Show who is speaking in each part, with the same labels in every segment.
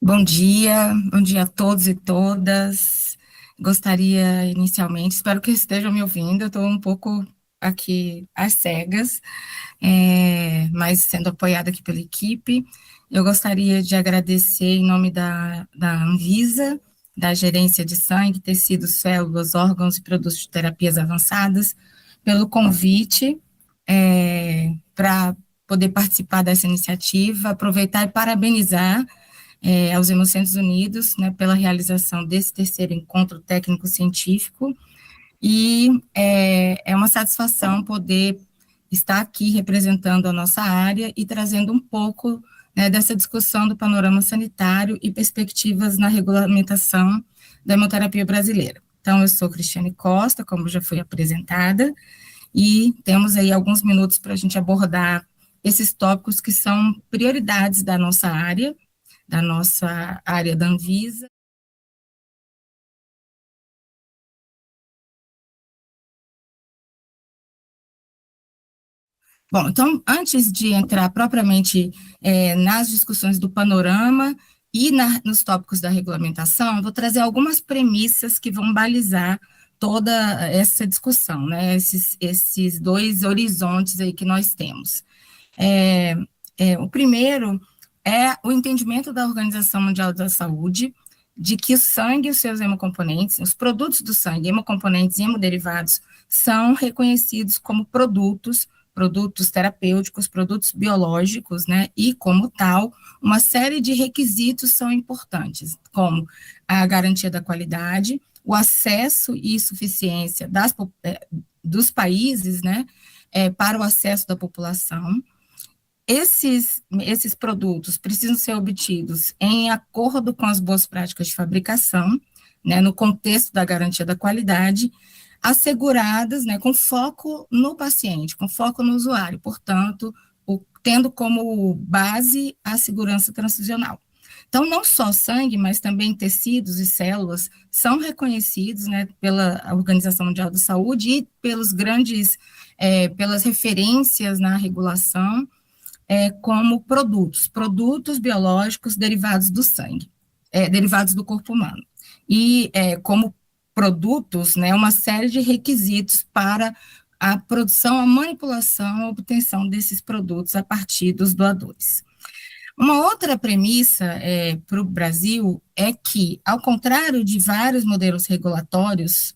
Speaker 1: Bom dia a todos e todas. Gostaria inicialmente, espero que estejam me ouvindo, eu estou um pouco aqui às cegas, mas sendo apoiada aqui pela equipe. Eu gostaria de agradecer em nome da Anvisa, da Gerência de Sangue, Tecidos, Células, Órgãos e Produtos de Terapias Avançadas, pelo convite, para poder participar dessa iniciativa, aproveitar e parabenizar aos Hemocentros Unidos, né, pela realização desse terceiro encontro técnico-científico, e é uma satisfação poder estar aqui representando a nossa área e trazendo um pouco, né, dessa discussão do panorama sanitário e perspectivas na regulamentação da hemoterapia brasileira. Então, eu sou Cristiane Costa, como já fui apresentada, e temos aí alguns minutos para a gente abordar esses tópicos que são prioridades da nossa área da Anvisa. Bom, então, antes de entrar propriamente nas discussões do panorama e nos tópicos da regulamentação, vou trazer algumas premissas que vão balizar toda essa discussão, né? Esses dois horizontes aí que nós temos. É, o primeiro é o entendimento da Organização Mundial da Saúde de que o sangue e os seus hemocomponentes, os produtos do sangue, hemocomponentes e hemoderivados, são reconhecidos como produtos terapêuticos, produtos biológicos, né? E, como tal, uma série de requisitos são importantes, como a garantia da qualidade, o acesso e suficiência dos países, né? Para o acesso da população. Esses produtos precisam ser obtidos em acordo com as boas práticas de fabricação, né, no contexto da garantia da qualidade, asseguradas, né, com foco no paciente, com foco no usuário, portanto, tendo como base a segurança transfusional. Então, não só sangue, mas também tecidos e células são reconhecidos, né, pela Organização Mundial da Saúde e pelas referências na regulação, como produtos biológicos derivados do sangue, derivados do corpo humano. E como produtos, né, uma série de requisitos para a produção, a manipulação, a obtenção desses produtos a partir dos doadores. Uma outra premissa para o Brasil é que, ao contrário de vários modelos regulatórios,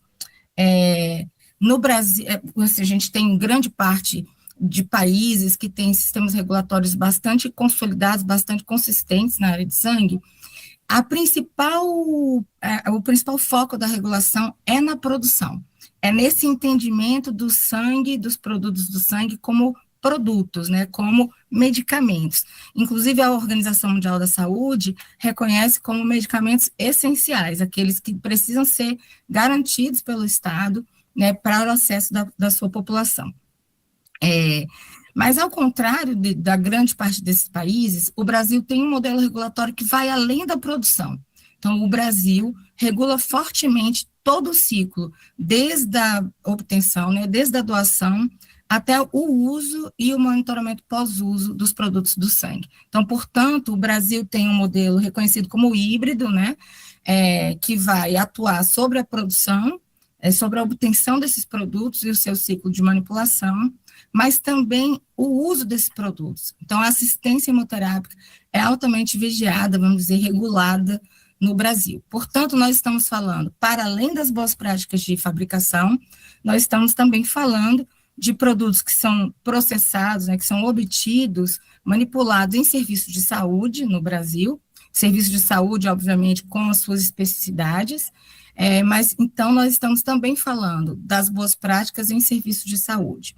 Speaker 1: no Brasil, assim, a gente tem grande parte de países que têm sistemas regulatórios bastante consolidados, bastante consistentes na área de sangue. O principal foco da regulação é na produção, é nesse entendimento do sangue, dos produtos do sangue como produtos, né, como medicamentos. Inclusive, a Organização Mundial da Saúde reconhece como medicamentos essenciais, aqueles que precisam ser garantidos pelo Estado, né, para o acesso da sua população. É, mas, ao contrário da grande parte desses países, o Brasil tem um modelo regulatório que vai além da produção. Então, o Brasil regula fortemente todo o ciclo, desde a obtenção, né, desde a doação, até o uso e o monitoramento pós-uso dos produtos do sangue. Então, portanto, o Brasil tem um modelo reconhecido como híbrido, né, que vai atuar sobre a produção, sobre a obtenção desses produtos e o seu ciclo de manipulação, mas também o uso desses produtos. Então, a assistência hemoterápica é altamente vigiada, vamos dizer, regulada no Brasil. Portanto, nós estamos falando, para além das boas práticas de fabricação, nós estamos também falando de produtos que são processados, né, que são obtidos, manipulados em serviços de saúde no Brasil, serviços de saúde, obviamente, com as suas especificidades, mas então nós estamos também falando das boas práticas em serviços de saúde,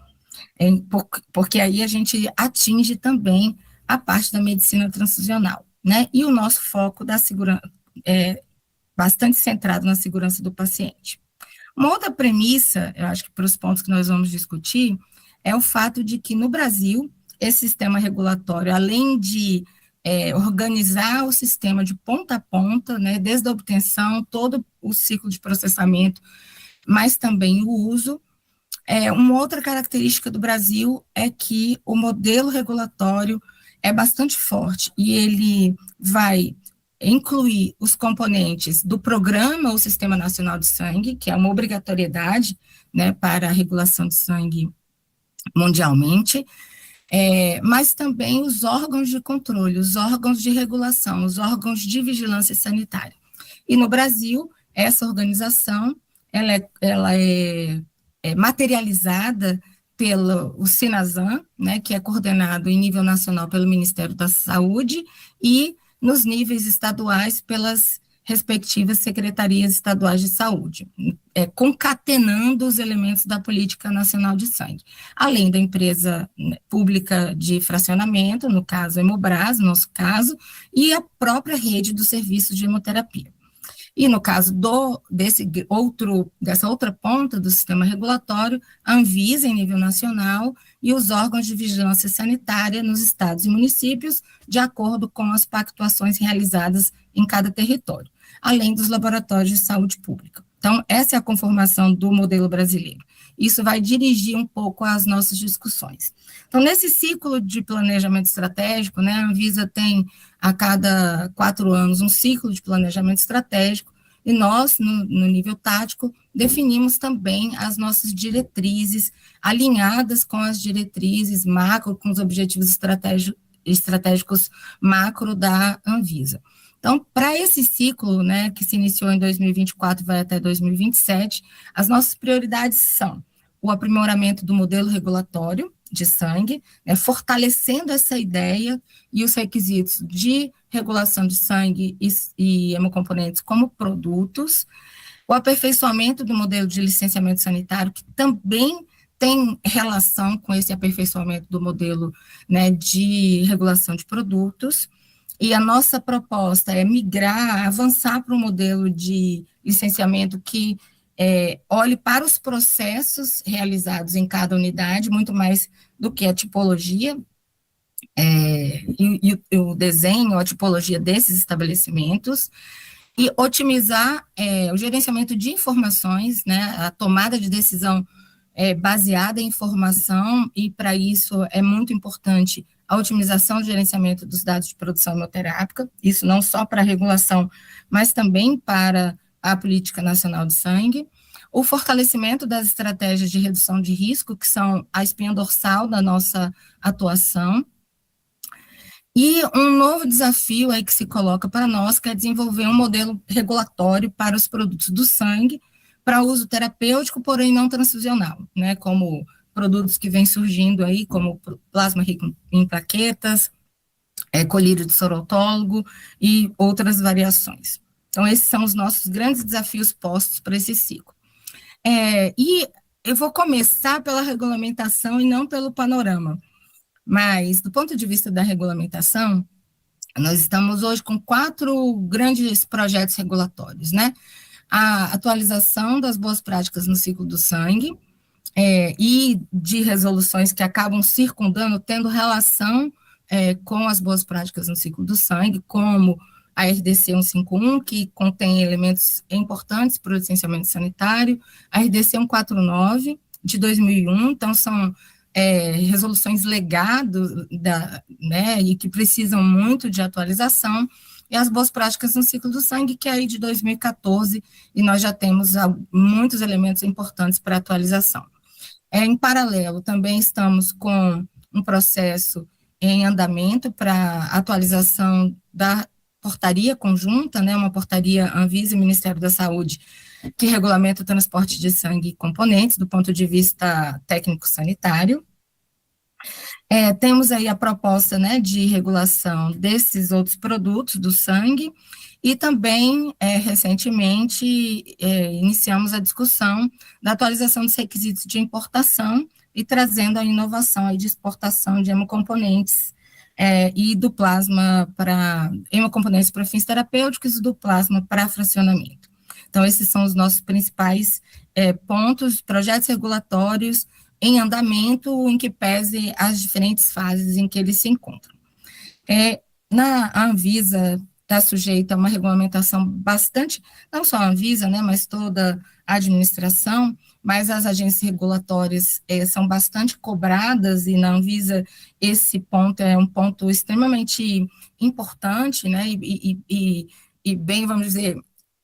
Speaker 1: porque aí a gente atinge também a parte da medicina transfusional, né? E o nosso foco da segurança é bastante centrado na segurança do paciente. Uma outra premissa, eu acho que para os pontos que nós vamos discutir, é o fato de que no Brasil, esse sistema regulatório, além de organizar o sistema de ponta a ponta, né, desde a obtenção, todo o ciclo de processamento, mas também o uso. Uma outra característica do Brasil é que o modelo regulatório é bastante forte e ele vai incluir os componentes do programa ou Sistema Nacional de Sangue, que é uma obrigatoriedade, né, para a regulação de sangue mundialmente, mas também os órgãos de controle, os órgãos de regulação, os órgãos de vigilância sanitária. E no Brasil, essa organização, ela é materializada pelo Sinazam, né, que é coordenado em nível nacional pelo Ministério da Saúde, e nos níveis estaduais pelas respectivas secretarias estaduais de saúde, concatenando os elementos da Política Nacional de Sangue, além da empresa pública de fracionamento, no caso Hemobras, no nosso caso, e a própria rede dos serviços de hemoterapia. E no caso dessa outra ponta do sistema regulatório, a Anvisa em nível nacional e os órgãos de vigilância sanitária nos estados e municípios, de acordo com as pactuações realizadas em cada território, além dos laboratórios de saúde pública. Então, essa é a conformação do modelo brasileiro. Isso vai dirigir um pouco as nossas discussões. Então, nesse ciclo de planejamento estratégico, né, a Anvisa tem a cada 4 anos um ciclo de planejamento estratégico, e nós, no nível tático, definimos também as nossas diretrizes, alinhadas com as diretrizes macro, com os objetivos estratégicos macro da Anvisa. Então, para esse ciclo, né, que se iniciou em 2024 e vai até 2027, as nossas prioridades são o aprimoramento do modelo regulatório de sangue, né, fortalecendo essa ideia e os requisitos de regulação de sangue e hemocomponentes como produtos, o aperfeiçoamento do modelo de licenciamento sanitário, que também tem relação com esse aperfeiçoamento do modelo, né, de regulação de produtos, e a nossa proposta é migrar, avançar para um modelo de licenciamento que olhe para os processos realizados em cada unidade, muito mais do que a tipologia e o desenho, a tipologia desses estabelecimentos, e otimizar o gerenciamento de informações, né, a tomada de decisão baseada em informação, e para isso é muito importante a otimização do gerenciamento dos dados de produção hemoterápica, isso não só para a regulação, mas também para a Política Nacional de Sangue, o fortalecimento das estratégias de redução de risco, que são a espinha dorsal da nossa atuação, e um novo desafio aí que se coloca para nós, que é desenvolver um modelo regulatório para os produtos do sangue, para uso terapêutico, porém não transfusional, né, como produtos que vêm surgindo aí, como plasma rico em plaquetas, colírio de soro-autólogo e outras variações. Então, esses são os nossos grandes desafios postos para esse ciclo. E eu vou começar pela regulamentação e não pelo panorama, mas, do ponto de vista da regulamentação, nós estamos hoje com 4 grandes projetos regulatórios, né? A atualização das boas práticas no ciclo do sangue, e de resoluções que acabam circundando, tendo relação com as boas práticas no ciclo do sangue, como a RDC 151, que contém elementos importantes para o licenciamento sanitário, a RDC 149, de 2001, então são resoluções legado, né, e que precisam muito de atualização, e as boas práticas no ciclo do sangue, que é aí de 2014, e nós já temos muitos elementos importantes para atualização. Em paralelo, também estamos com um processo em andamento para atualização da portaria conjunta, né, uma portaria Anvisa e Ministério da Saúde, que regulamenta o transporte de sangue e componentes do ponto de vista técnico-sanitário. Temos aí a proposta, né, de regulação desses outros produtos do sangue, e também, recentemente, iniciamos a discussão da atualização dos requisitos de importação e trazendo a inovação aí de exportação de hemocomponentes e do plasma para hemocomponentes para fins terapêuticos e do plasma para fracionamento. Então, esses são os nossos principais pontos, projetos regulatórios em andamento, em que pese as diferentes fases em que eles se encontram. A Anvisa está sujeita a uma regulamentação bastante, não só a Anvisa, né, mas toda a administração, mas as agências regulatórias são bastante cobradas, e na Anvisa esse ponto é um ponto extremamente importante, né, e bem, vamos dizer,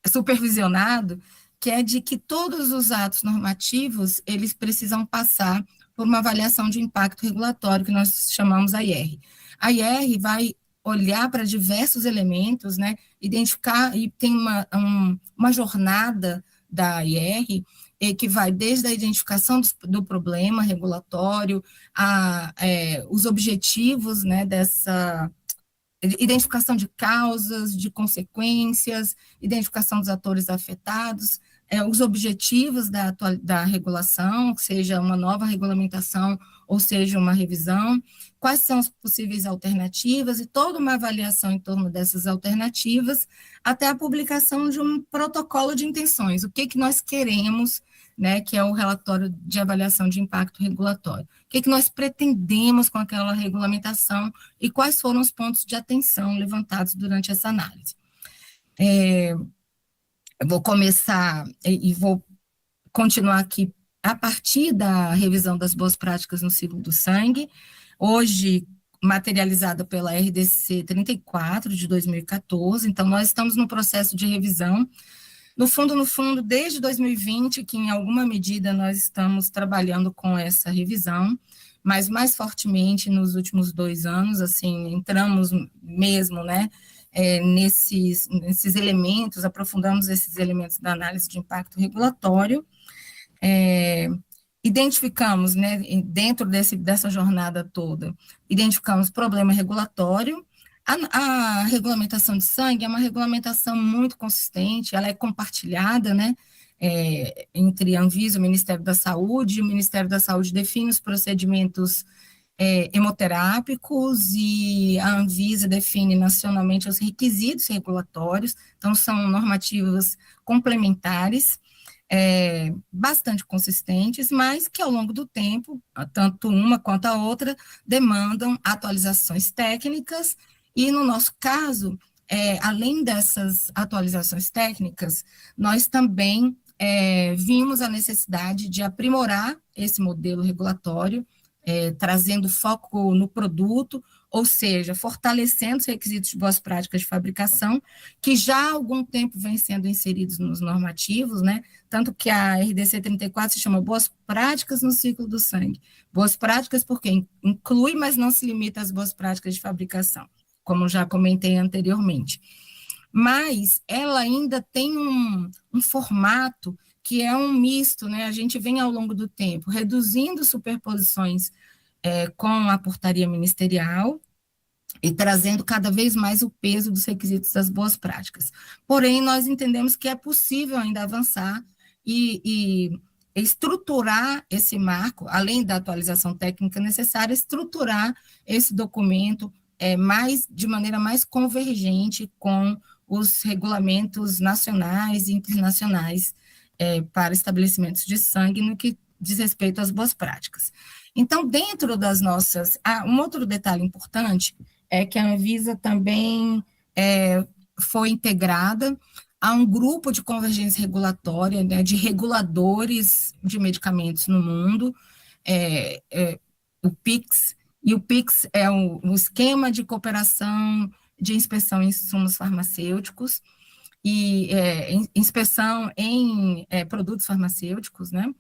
Speaker 1: supervisionado, que é de que todos os atos normativos, eles precisam passar por uma avaliação de impacto regulatório, que nós chamamos a IR. A IR vai olhar para diversos elementos, né, identificar, e tem uma jornada da IR, que vai desde a identificação do problema regulatório, os objetivos, né, dessa identificação de causas, de consequências, identificação dos atores afetados, os objetivos da regulação, seja uma nova regulamentação ou seja uma revisão, quais são as possíveis alternativas e toda uma avaliação em torno dessas alternativas, até a publicação de um protocolo de intenções, o que nós queremos, né, que é o relatório de avaliação de impacto regulatório. O que nós pretendemos com aquela regulamentação e quais foram os pontos de atenção levantados durante essa análise. Eu vou começar e vou continuar aqui a partir da revisão das boas práticas no ciclo do sangue, hoje materializada pela RDC 34 de 2014, então nós estamos no processo de revisão. No fundo, desde 2020, que em alguma medida nós estamos trabalhando com essa revisão, mas mais fortemente nos últimos 2 anos, assim, entramos mesmo, né, nesses elementos, aprofundamos esses elementos da análise de impacto regulatório, identificamos, né, dentro dessa jornada toda, identificamos problema regulatório. A regulamentação de sangue é uma regulamentação muito consistente, ela é compartilhada, né, entre a Anvisa, o Ministério da Saúde. O Ministério da Saúde define os procedimentos hemoterápicos e a Anvisa define nacionalmente os requisitos regulatórios, então são normativas complementares, bastante consistentes, mas que ao longo do tempo, tanto uma quanto a outra, demandam atualizações técnicas, e no nosso caso, além dessas atualizações técnicas, nós também vimos a necessidade de aprimorar esse modelo regulatório, trazendo foco no produto, ou seja, fortalecendo os requisitos de boas práticas de fabricação, que já há algum tempo vêm sendo inseridos nos normativos, né? Tanto que a RDC 34 se chama Boas Práticas no Ciclo do Sangue. Boas práticas porque inclui, mas não se limita às boas práticas de fabricação, como já comentei anteriormente. Mas ela ainda tem um formato que é um misto, né? A gente vem ao longo do tempo reduzindo superposições com a portaria ministerial e trazendo cada vez mais o peso dos requisitos das boas práticas. Porém, nós entendemos que é possível ainda avançar e estruturar esse marco, além da atualização técnica necessária, estruturar esse documento de maneira mais convergente com os regulamentos nacionais e internacionais para estabelecimentos de sangue no que diz respeito às boas práticas. Então, dentro das nossas... um outro detalhe importante é que a Anvisa também foi integrada a um grupo de convergência regulatória, né, de reguladores de medicamentos no mundo, o PICS, e o PICS é um esquema de cooperação de inspeção em insumos farmacêuticos, e inspeção em produtos farmacêuticos, né?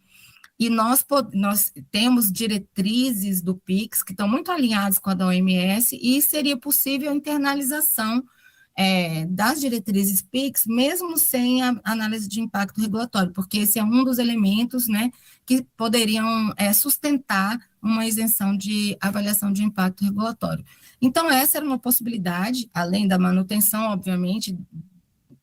Speaker 1: E nós temos diretrizes do PICS que estão muito alinhadas com a da OMS, e seria possível a internalização das diretrizes PICS, mesmo sem a análise de impacto regulatório, porque esse é um dos elementos, né, que poderiam sustentar uma isenção de avaliação de impacto regulatório. Então, essa era uma possibilidade, além da manutenção, obviamente,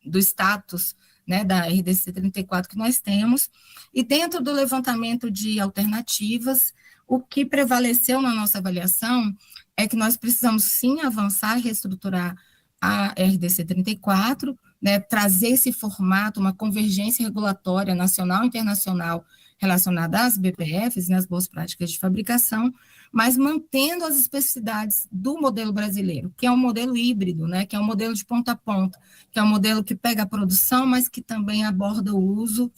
Speaker 1: do status, né, da RDC 34 que nós temos, e dentro do levantamento de alternativas, o que prevaleceu na nossa avaliação é que nós precisamos sim avançar e reestruturar a RDC 34, né, trazer esse formato, uma convergência regulatória nacional e internacional relacionada às BPFs, né, as boas práticas de fabricação, mas mantendo as especificidades do modelo brasileiro, que é um modelo híbrido, né, que é um modelo de ponta a ponta, que é um modelo que pega a produção, mas que também aborda o uso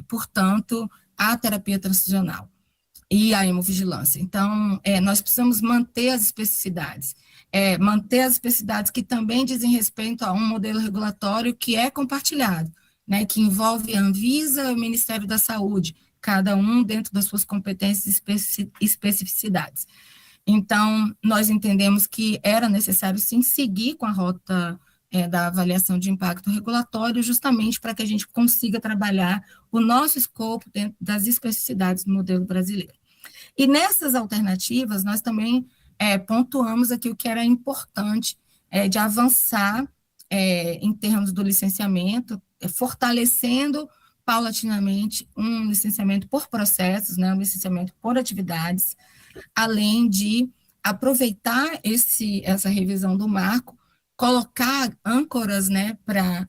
Speaker 1: portanto, a terapia transfusional e a hemovigilância. Então, nós precisamos manter as especificidades que também dizem respeito a um modelo regulatório que é compartilhado, né, que envolve a Anvisa e o Ministério da Saúde, cada um dentro das suas competências e especificidades. Então, nós entendemos que era necessário, sim, seguir com a rota da avaliação de impacto regulatório, justamente para que a gente consiga trabalhar o nosso escopo dentro das especificidades do modelo brasileiro. E nessas alternativas, nós também pontuamos aqui o que era importante de avançar em termos do licenciamento, fortalecendo paulatinamente um licenciamento por processos, né, um licenciamento por atividades, além de aproveitar essa revisão do marco, colocar âncoras, né, para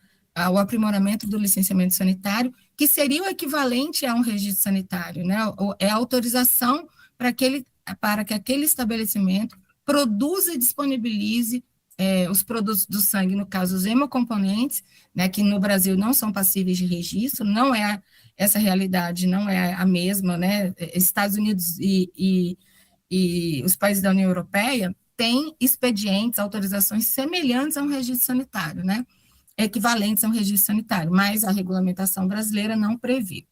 Speaker 1: o aprimoramento do licenciamento sanitário, que seria o equivalente a um registro sanitário, né, é a autorização para que aquele estabelecimento produza e disponibilize os produtos do sangue, no caso, os hemocomponentes, né, que no Brasil não são passíveis de registro, essa realidade não é a mesma, né, Estados Unidos e os países da União Europeia têm expedientes, autorizações semelhantes a um registro sanitário, né, equivalentes a um registro sanitário, mas a regulamentação brasileira não prevê.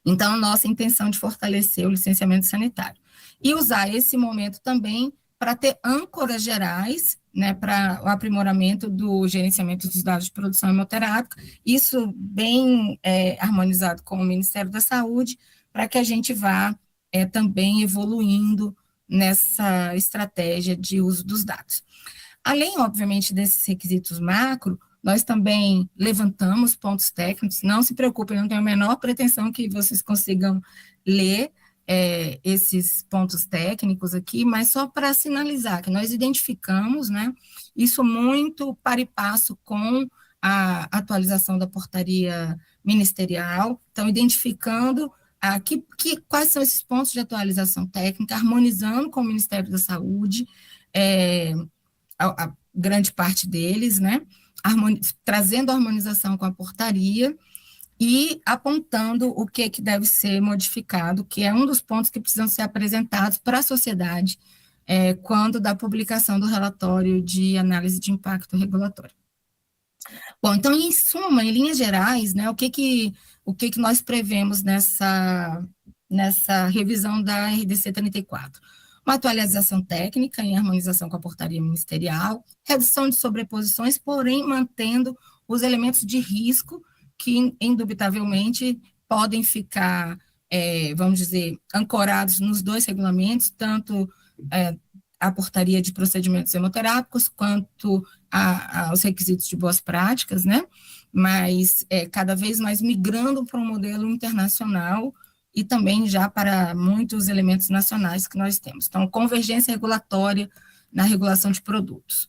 Speaker 1: Então, nossa intenção de fortalecer o licenciamento sanitário. E usar esse momento também para ter âncoras gerais, né, para o aprimoramento do gerenciamento dos dados de produção hemoterápica, isso bem harmonizado com o Ministério da Saúde, para que a gente vá também evoluindo nessa estratégia de uso dos dados. Além, obviamente, desses requisitos macro, nós também levantamos pontos técnicos, não se preocupem, não tenho a menor pretensão que vocês consigam ler esses pontos técnicos aqui, mas só para sinalizar que nós identificamos, né, isso muito para e passo com a atualização da portaria ministerial, então identificando quais são esses pontos de atualização técnica, harmonizando com o Ministério da Saúde, a grande parte deles, né, trazendo harmonização com a portaria e apontando o que deve ser modificado, que é um dos pontos que precisam ser apresentados para a sociedade quando da publicação do relatório de análise de impacto regulatório. Bom, então, em suma, em linhas gerais, né, o que nós prevemos nessa revisão da RDC 34? Uma atualização técnica em harmonização com a portaria ministerial, redução de sobreposições, porém mantendo os elementos de risco que, indubitavelmente, podem ficar, vamos dizer, ancorados nos dois regulamentos, tanto a portaria de procedimentos hemoterápicos, quanto aos requisitos de boas práticas, né? Mas cada vez mais migrando para um modelo internacional, e também já para muitos elementos nacionais que nós temos. Então, convergência regulatória na regulação de produtos.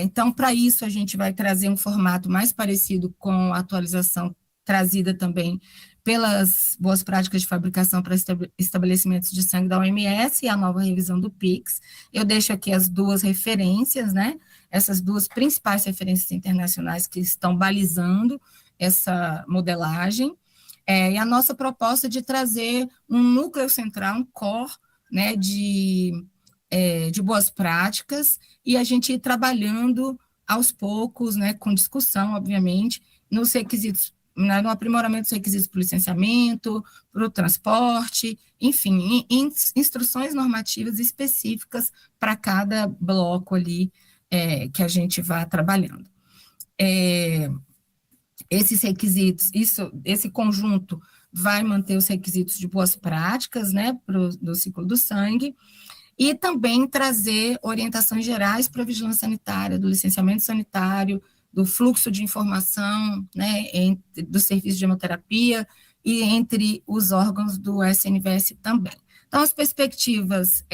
Speaker 1: Então, para isso, a gente vai trazer um formato mais parecido com a atualização trazida também pelas boas práticas de fabricação para estabelecimentos de sangue da OMS e a nova revisão do PICS. Eu deixo aqui as duas referências, né? Essas duas principais referências internacionais que estão balizando essa modelagem. E a nossa proposta de trazer um núcleo central, um core, né, de boas práticas, e a gente ir trabalhando aos poucos, né, com discussão, obviamente, nos requisitos, no aprimoramento dos requisitos para o licenciamento, para o transporte, enfim, instruções normativas específicas para cada bloco ali que a gente vá trabalhando. Esses requisitos, esse conjunto vai manter os requisitos de boas práticas, né, do ciclo do sangue, e também trazer orientações gerais para a vigilância sanitária, do licenciamento sanitário, do fluxo de informação, né, do serviço de hemoterapia e entre os órgãos do SNVS também. Então, as perspectivas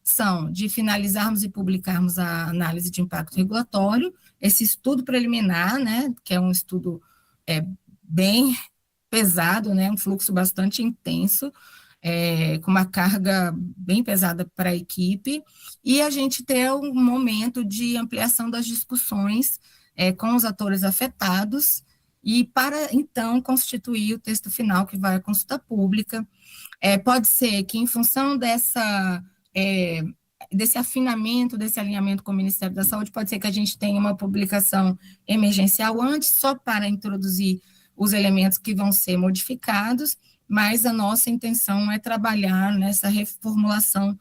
Speaker 1: são de finalizarmos e publicarmos a análise de impacto regulatório, esse estudo preliminar, né, que é um estudo bem pesado, né, um fluxo bastante intenso, com uma carga bem pesada para a equipe, e a gente ter um momento de ampliação das discussões com os atores afetados, e para, então, constituir o texto final que vai à consulta pública. Pode ser que, em função é, desse afinamento, desse alinhamento com o Ministério da Saúde, pode ser que a gente tenha uma publicação emergencial antes, só para introduzir os elementos que vão ser modificados, mas a nossa intenção é trabalhar nessa reformulação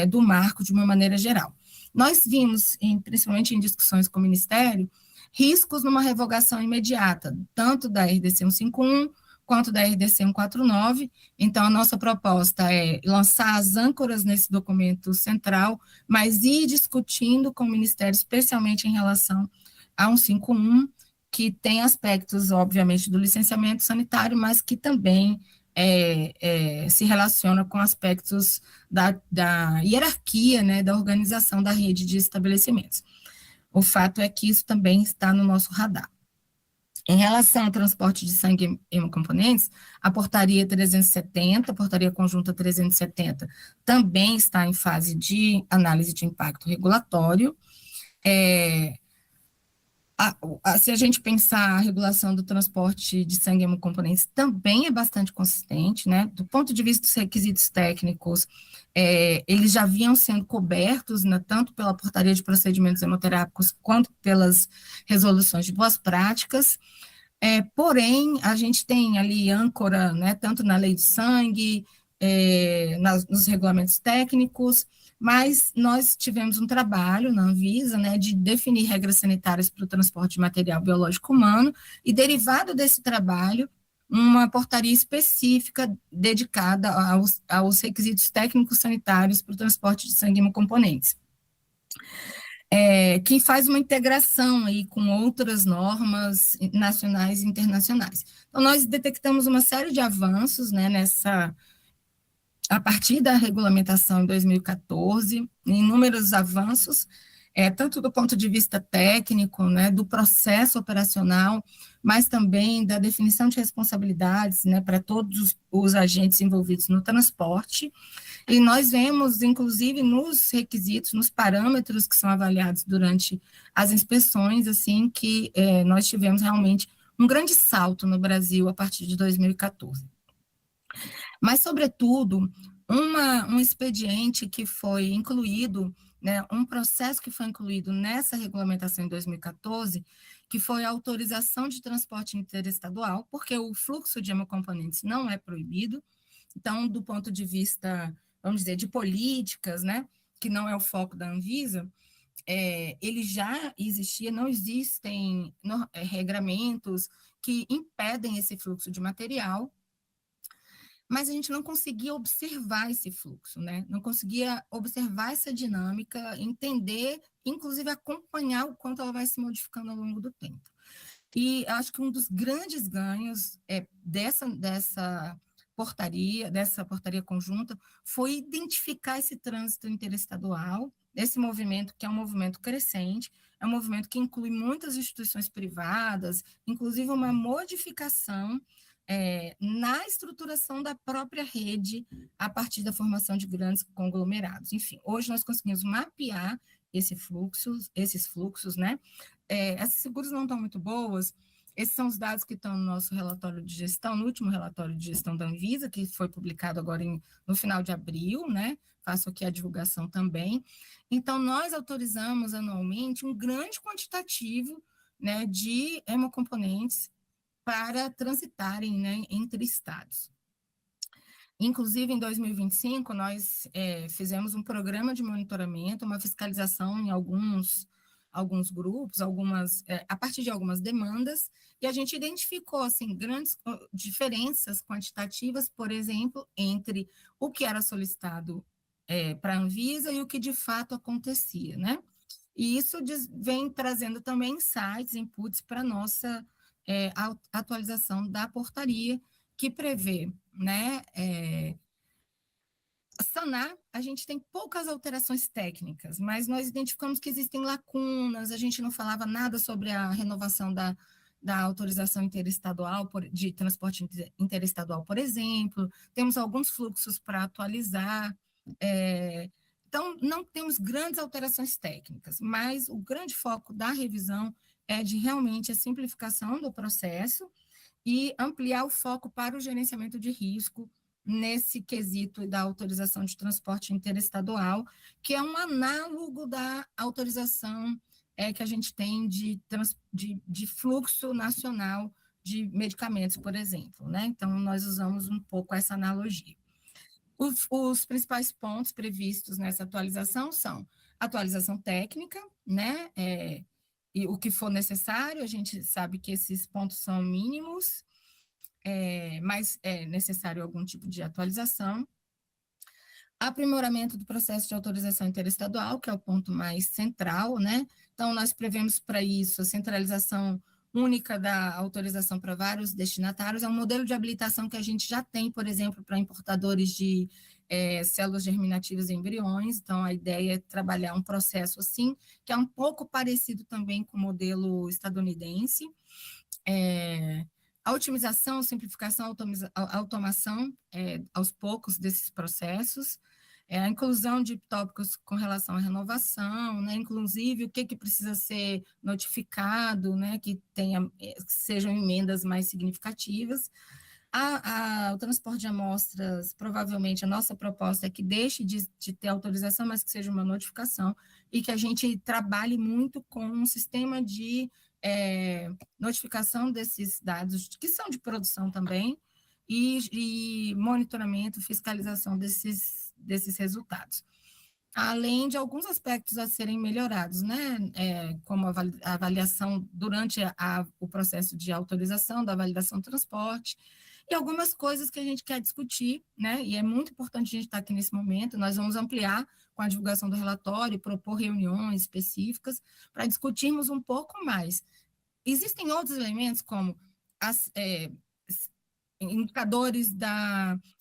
Speaker 1: do marco de uma maneira geral. Nós vimos, principalmente em discussões com o Ministério, riscos numa revogação imediata, tanto da RDC 151 quanto da RDC 149. Então, a nossa proposta é lançar as âncoras nesse documento central, mas ir discutindo com o Ministério, especialmente em relação a 151, que tem aspectos, obviamente, do licenciamento sanitário, mas que também se relaciona com aspectos da hierarquia, né, da organização da rede de estabelecimentos. O fato é que isso também está no nosso radar. Em relação ao transporte de sangue e hemocomponentes, a portaria 370, a portaria conjunta 370, também está em fase de análise de impacto regulatório. Se a gente pensar a regulação do transporte de sangue e hemocomponentes, também é bastante consistente, né? Do ponto de vista dos requisitos técnicos, eles já vinham sendo cobertos, né, tanto pela portaria de procedimentos hemoterápicos quanto pelas resoluções de boas práticas. Porém, a gente tem ali âncora, né, tanto na lei do sangue, nos regulamentos técnicos, mas nós tivemos um trabalho na Anvisa, né, de definir regras sanitárias para o transporte de material biológico humano, e derivado desse trabalho, uma portaria específica dedicada aos requisitos técnicos sanitários para o transporte de sangue e hemocomponentes. Que faz uma integração aí com outras normas nacionais e internacionais. Então, nós detectamos uma série de avanços, né, a partir da regulamentação em 2014, inúmeros avanços, tanto do ponto de vista técnico, né, do processo operacional, mas também da definição de responsabilidades, né, para todos os agentes envolvidos no transporte. E nós vemos, inclusive, nos requisitos, nos parâmetros que são avaliados durante as inspeções, assim, que nós tivemos realmente um grande salto no Brasil a partir de 2014. Mas, sobretudo, um expediente que foi incluído, né, um processo que foi incluído nessa regulamentação em 2014, que foi a autorização de transporte interestadual, porque o fluxo de hemocomponentes não é proibido. Então, do ponto de vista, vamos dizer, de políticas, né, que não é o foco da Anvisa, ele já existia, não existem regramentos que impedem esse fluxo de material, mas a gente não conseguia observar esse fluxo, né? Não conseguia observar essa dinâmica, entender, inclusive acompanhar o quanto ela vai se modificando ao longo do tempo. E acho que um dos grandes ganhos dessa portaria conjunta, foi identificar esse trânsito interestadual, esse movimento que é um movimento crescente, é um movimento que inclui muitas instituições privadas, inclusive uma modificação na estruturação da própria rede a partir da formação de grandes conglomerados. Enfim, hoje nós conseguimos mapear esses fluxos, né? Essas seguras não estão muito boas. Esses são os dados que estão no nosso relatório de gestão, no último relatório de gestão da Anvisa, que foi publicado agora no final de abril, né? Faço aqui a divulgação também. Então, nós autorizamos anualmente um grande quantitativo, né, de hemocomponentes para transitarem, né, entre estados. Inclusive, em 2025, nós fizemos um programa de monitoramento, uma fiscalização em alguns grupos, a partir de algumas demandas, e a gente identificou assim, grandes diferenças quantitativas, por exemplo, entre o que era solicitado para a Anvisa e o que de fato acontecia, né? E isso vem trazendo também insights, inputs para a nossa atualização da portaria, que prevê, né, sanar, a gente tem poucas alterações técnicas, mas nós identificamos que existem lacunas, a gente não falava nada sobre a renovação da autorização interestadual, de transporte interestadual, por exemplo, temos alguns fluxos para atualizar, então não temos grandes alterações técnicas, mas o grande foco da revisão é de realmente a simplificação do processo e ampliar o foco para o gerenciamento de risco nesse quesito da autorização de transporte interestadual, que é um análogo da autorização que a gente tem de fluxo nacional de medicamentos, por exemplo, né? Então, nós usamos um pouco essa analogia. Os principais pontos previstos nessa atualização são atualização técnica, né? E o que for necessário, a gente sabe que esses pontos são mínimos, mas é necessário algum tipo de atualização. Aprimoramento do processo de autorização interestadual, que é o ponto mais central, né? Então, nós prevemos para isso a centralização única da autorização para vários destinatários, é um modelo de habilitação que a gente já tem, por exemplo, para importadores de células germinativas e embriões, então a ideia é trabalhar um processo assim, que é um pouco parecido também com o modelo estadunidense, a otimização, simplificação, automação, aos poucos desses processos, a inclusão de tópicos com relação à renovação, né, inclusive o que precisa ser notificado, né, que sejam emendas mais significativas. O transporte de amostras, provavelmente a nossa proposta é que deixe de ter autorização, mas que seja uma notificação, e que a gente trabalhe muito com um sistema de notificação desses dados, que são de produção também, e monitoramento, fiscalização desses resultados. Além de alguns aspectos a serem melhorados, né, como a avaliação durante o processo de autorização, da validação do transporte, e algumas coisas que a gente quer discutir, né, e é muito importante a gente estar aqui nesse momento, nós vamos ampliar com a divulgação do relatório, propor reuniões específicas, para discutirmos um pouco mais. Existem outros elementos, como indicadores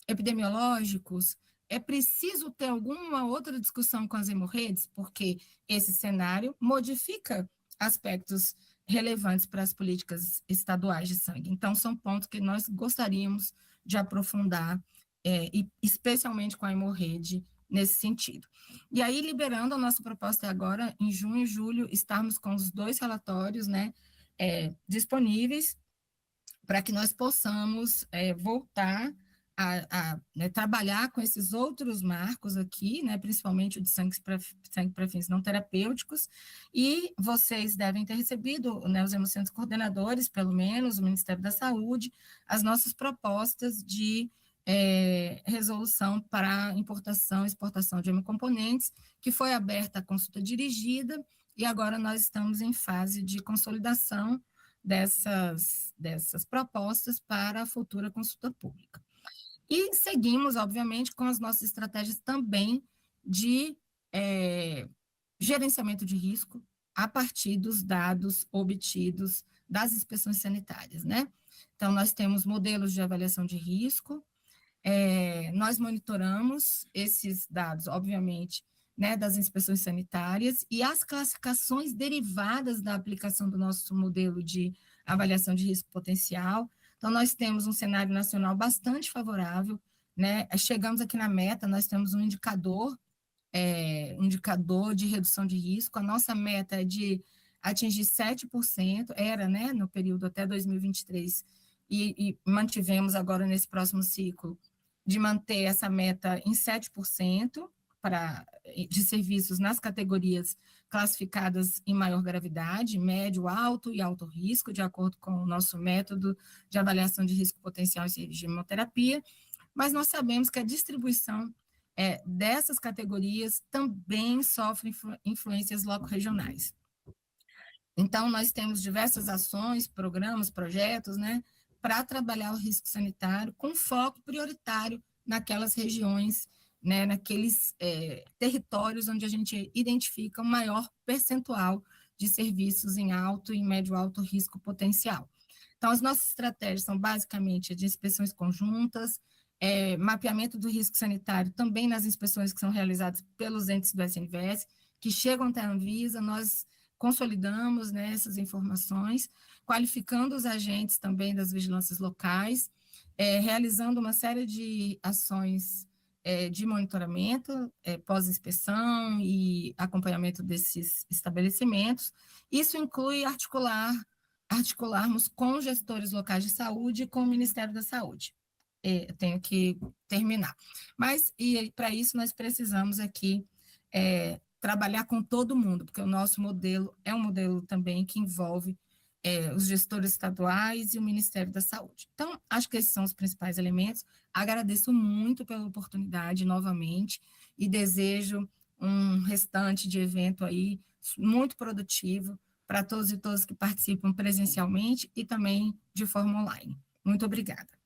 Speaker 1: epidemiológicos. É preciso ter alguma outra discussão com as hemorredes, porque esse cenário modifica aspectos relevantes para as políticas estaduais de sangue. Então, são pontos que nós gostaríamos de aprofundar, e especialmente com a hemorrede, nesse sentido. E aí, liberando a nossa proposta agora, em junho e julho, estarmos com os 2 relatórios, né, disponíveis, para que nós possamos voltar né, trabalhar com esses outros marcos aqui, né, principalmente o de sangue para fins não terapêuticos, e vocês devem ter recebido, né, os hemocentros coordenadores, pelo menos, o Ministério da Saúde, as nossas propostas de resolução para importação e exportação de hemocomponentes, que foi aberta a consulta dirigida, e agora nós estamos em fase de consolidação dessas propostas para a futura consulta pública. E seguimos, obviamente, com as nossas estratégias também de gerenciamento de risco a partir dos dados obtidos das inspeções sanitárias, né? Então, nós temos modelos de avaliação de risco, nós monitoramos esses dados, obviamente, né, das inspeções sanitárias e as classificações derivadas da aplicação do nosso modelo de avaliação de risco potencial. Então, nós temos um cenário nacional bastante favorável, né? Chegamos aqui na meta, nós temos um indicador de redução de risco. A nossa meta é de atingir 7%, era, né, no período até 2023, e mantivemos agora nesse próximo ciclo, de manter essa meta em 7% de serviços nas categorias classificadas em maior gravidade, médio, alto e alto risco, de acordo com o nosso método de avaliação de risco potencial em de hemoterapia, mas nós sabemos que a distribuição dessas categorias também sofre influências loco-regionais. Então, nós temos diversas ações, programas, projetos, né, para trabalhar o risco sanitário com foco prioritário naquelas regiões, né, naqueles territórios onde a gente identifica um maior percentual de serviços em alto e médio-alto risco potencial. Então, as nossas estratégias são basicamente de inspeções conjuntas, mapeamento do risco sanitário também nas inspeções que são realizadas pelos entes do SNVS, que chegam até a Anvisa, nós consolidamos, né, essas informações, qualificando os agentes também das vigilâncias locais, realizando uma série de ações de monitoramento, pós-inspeção e acompanhamento desses estabelecimentos. Isso inclui articularmos com gestores locais de saúde e com o Ministério da Saúde. Eu tenho que terminar. Mas, e para isso, nós precisamos aqui trabalhar com todo mundo, porque o nosso modelo é um modelo também que envolve os gestores estaduais e o Ministério da Saúde. Então, acho que esses são os principais elementos. Agradeço muito pela oportunidade novamente e desejo um restante de evento aí muito produtivo para todos e todas que participam presencialmente e também de forma online. Muito obrigada.